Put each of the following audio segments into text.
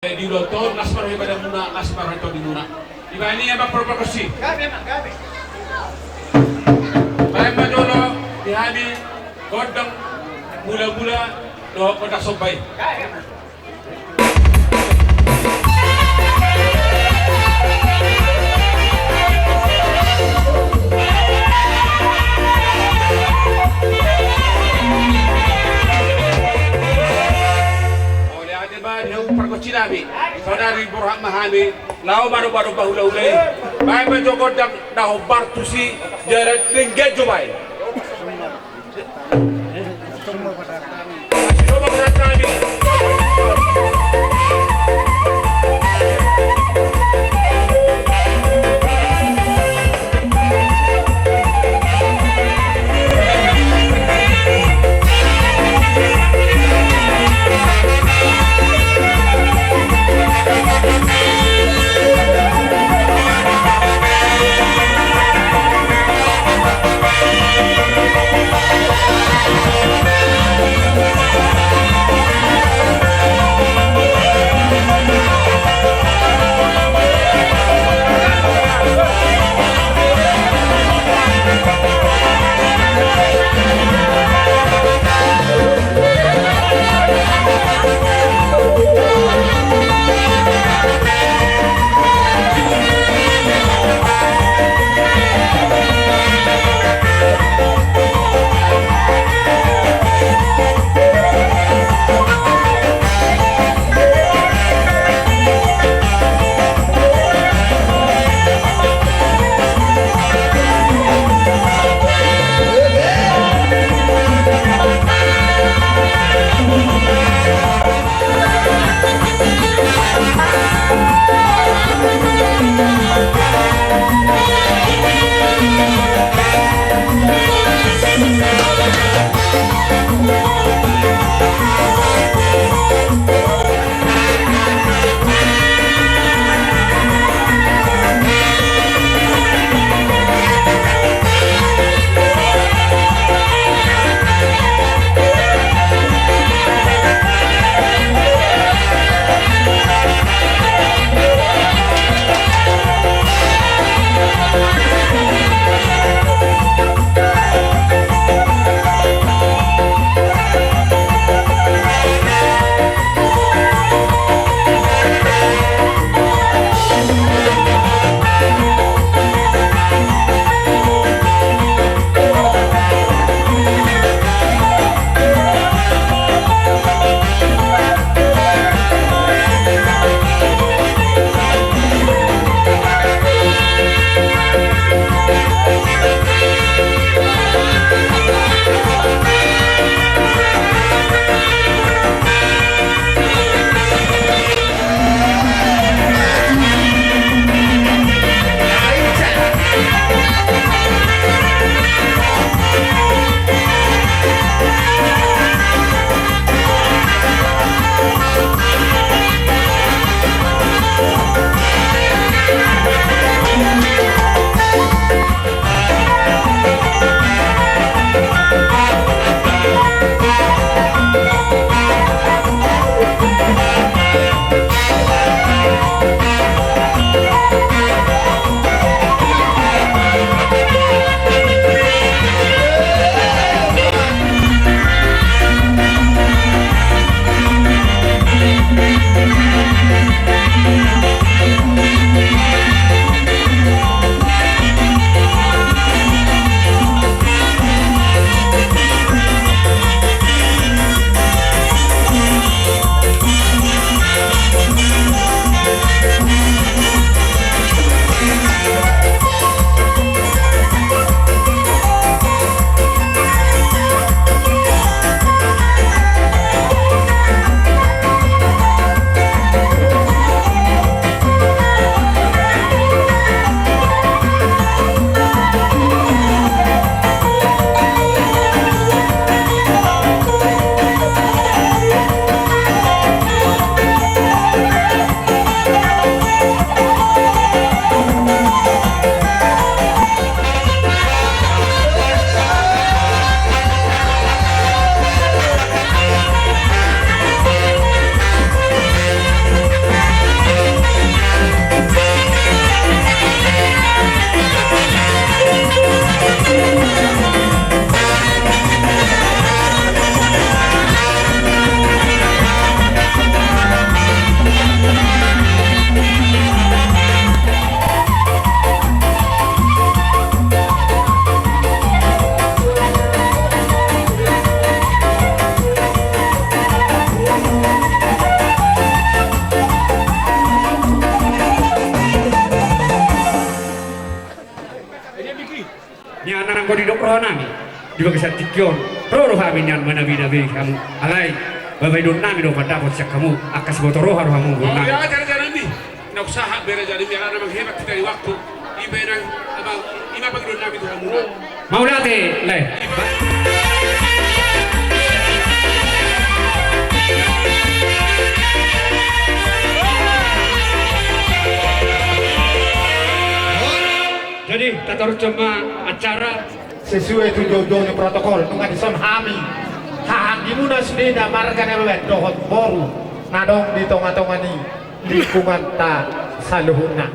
Di loto nasmar pada muna nasmar itu di muna. Iba ini yang berproporsi. Gabi mak gabi. Baik majolo di hadi godang mula-mula do kota sobai. Gabi mak. Perkocinabi, saudari Burhak Mahami, lau baru-baru bahula-hulai, baik menjogod dah bartusi jarak tinggi jubai. Coba berkata ini. nang ko didok roh nami di bagas tikyon roh kami nyan manabi kamu alay babay don nami do padapot sa kamu akas boto roh kamu Oh nami ya cara-cara ini nausaha bere jadi biar ada menghemat kita di waktu ibe nang abang ina pagdon namin Tuhan muna mau dati lay jadi kita cuma acara sesuai tujuan protokol nungan dison hami hahang imuna sudena marga na bebet dohot boru nadong di tonga-tonga ni lingkungan ta saluhuna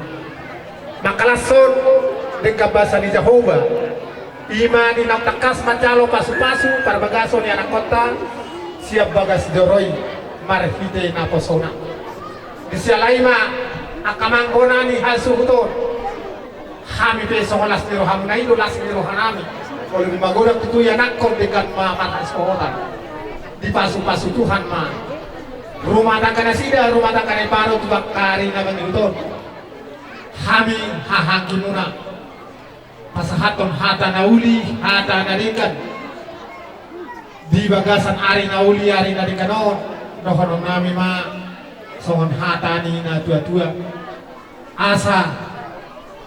makalason dengan bahasa di Jehovah ima di takas macalo pasu-pasu parbagaso ni anak kota siap bagas doroi marhide na posona di sialaima akamanggona ni hasuhuton kami besok las niro hamna itu las niro hanami kalau di magodak itu ya nakon dengan makan sekolah di pasu-pasu Tuhan mah rumah tangga nasida rumah tangga baru tu bakari na itu kami hahakimuna pasahaton hata nauli hata narikan di bagasan ari nauli ari narikanon dohonon nami ma songon hata ni na tua-tua asa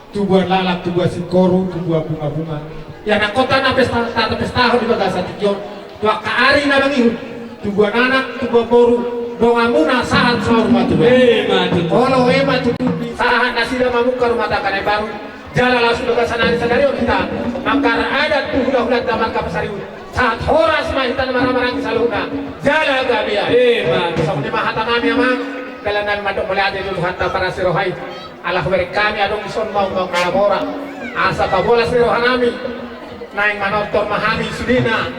tubuh lalak, tubuh sikoru, tubuh bunga-bunga. Ya nak kota na pesta di bagasan tikyon. Tua kaari na bangihun. Tubuh anak, tubuh boru. Dongamuna sahat sa rumah tubuh. Kalau matu sahat nasida mamuka rumah tangga baru. Jala langsung bagasan ari sadarion kita. Mangkar adat tuhulah-hulah damar kapasariun. Saat horas mahitan marah-marah kisaluna. Jala gabia. Sampai mahata nami amang. Kala nami madok mulai ada dulu hanta para sirohai. Allah beri kami adong ison mau kalabora asa kabola siro hanami naing manotor mahami sudina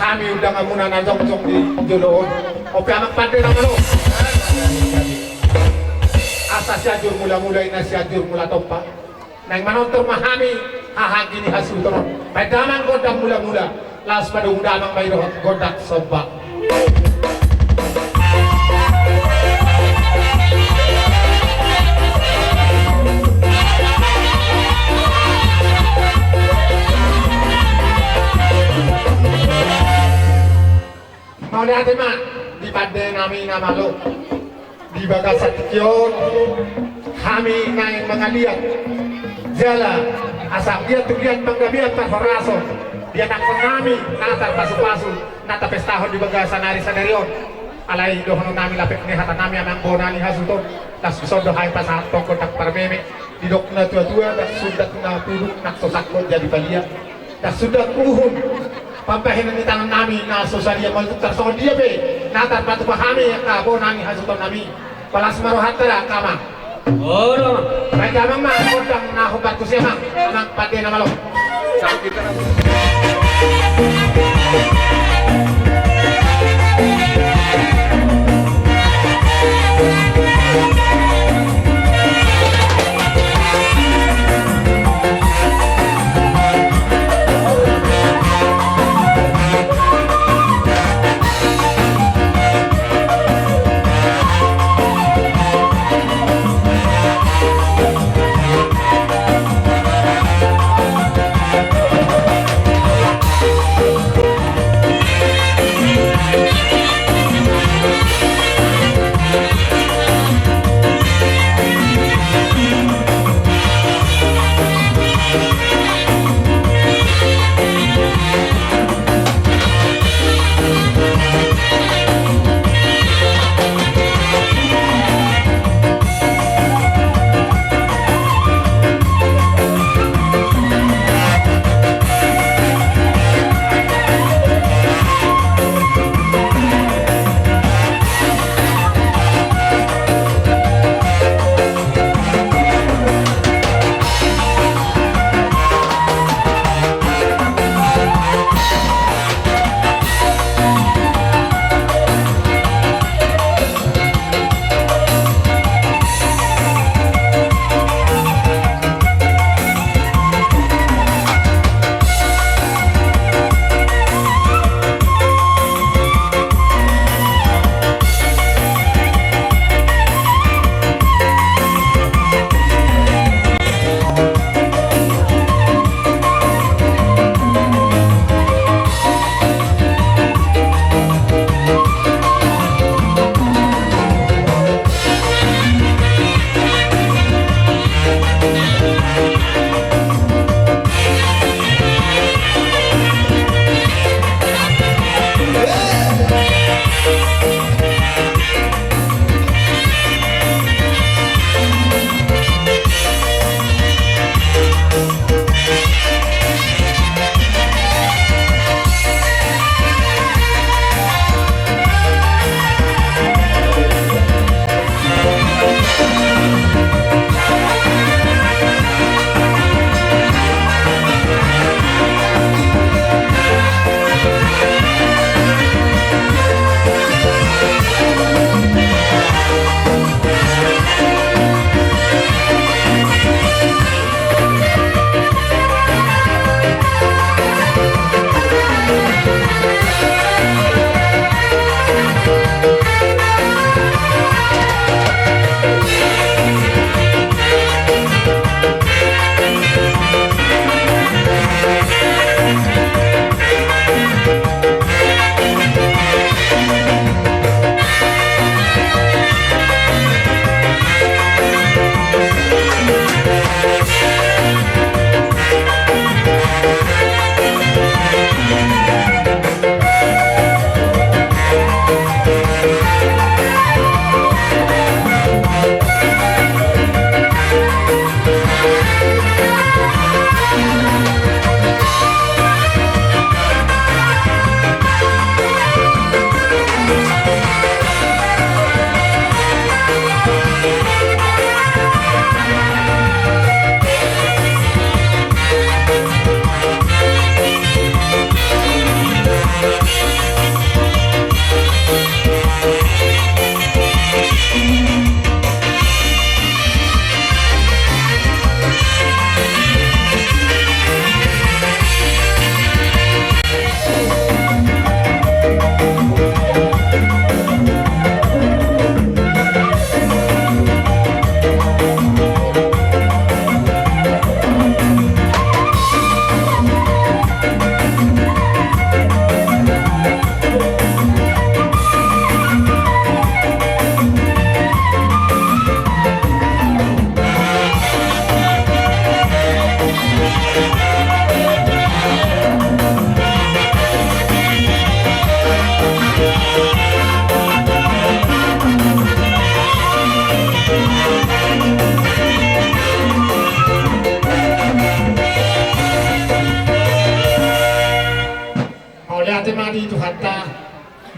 kami udah ngamuna najong-jong di joloon opi amak pandai nama lo asa siajur mula-mula ina siajur mula tompa naing manotor mahami hahang gini hasil toron pedaman godak mula-mula las pada undamang bayrohot godak sobak mau lihat mah di pada nami nama lo di bagasan tikyon kami naik mengalian jala asal dia tulian penggabian terhoraso dia nak nami natar pasu-pasu nata pestahon di bagasan hari sadarion alai dohono nami lapek ni hata nami amang bonali hasuton tas sodo hai pasahat tongko tak parmeme di dokna tua-tua tak sudah na puduk nak sosakko jadi balia tak sudah uhun pampahin ni tangan nami na sosalia malukar so dia be natar patu pahami ka bo nami hasuton nami palas marohatara kama oro baik amang mah kodang na hubat ku siapa amang pate na malo sakit na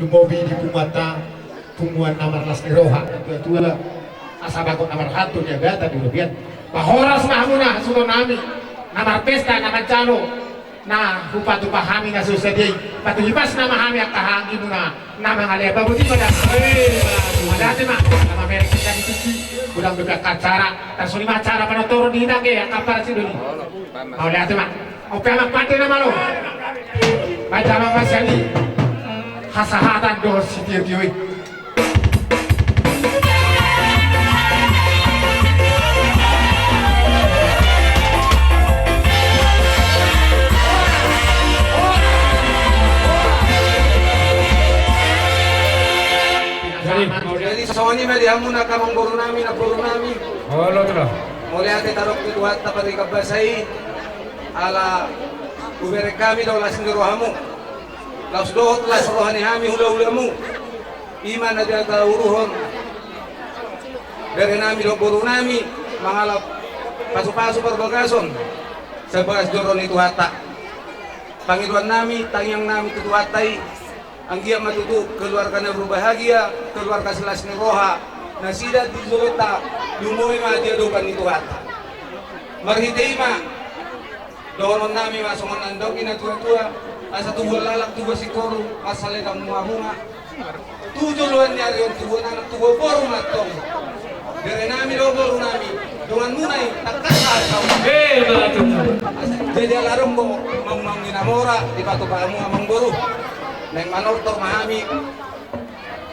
lumobi di kumata tungguan namar las niroha itu lah asabakot namar hantu dia gata di lebihan pahoras mahmuna suruh nami namar pesta namar calo nah upatu pahami na susedi patu hipas nama hami akahangi muna nama ngalia babuti pada ada mah nama merek kita dituki udah buka kacara dan suni macara pada turun di hidang ya kapar sih dulu mau lihat mah oke anak pati nama lo baca nama sini hasahatan dos sitir tiwi Jadi soalnya meli hamu na kamang guru nami. Oh, lo tuh. Mulai ate tarok di tuhat na pati kabasay ala ubere kami daw lasing guru hamu. Laus dohot las rohani hami hula mu. Iman na dia uruhon. Dari nami daw guru nami mangalap pasu-pasu perbagason. Sebagas joron itu hata. Panginoon nami, tangyang nami tutuhatay. Ang giya matutu keluarga na berbahagia, keluarga selas ni roha, na sida di zuleta, lumuwi ma dia dokan itu hata. Marhitay ma, doon nami masongon andaw tua-tua, asa tuwa lalak tuwa si koro, asale ng mga bunga. Tujuluan niya yung tuwa na tuwa poro matong. Dari nami logoro nami, dengan munay, takasal kau. Jadi alarong mo, mang ginamora, di patupa mo amang guru. Neng manortor mahami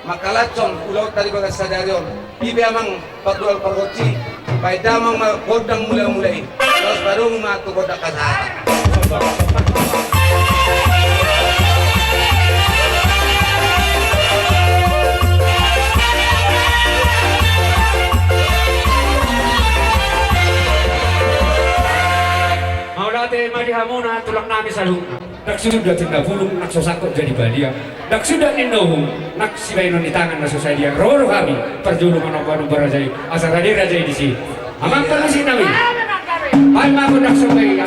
makalatson ulaw tadi bagas sadaryon ibe amang pagdual pargoci pai damang godang mulai terus baru matu godak kasar Mau dati madi hamuna tulak nami salu. Dak sudah tinda pulung nak sosakot jadi badia. Dak sudah indohum nak sibaynon di tangan na sosadia. Roro kami perjulungan apa berajai. Asal hadir rajai di sini. Amang permisi nami. Ay mako dak sobay.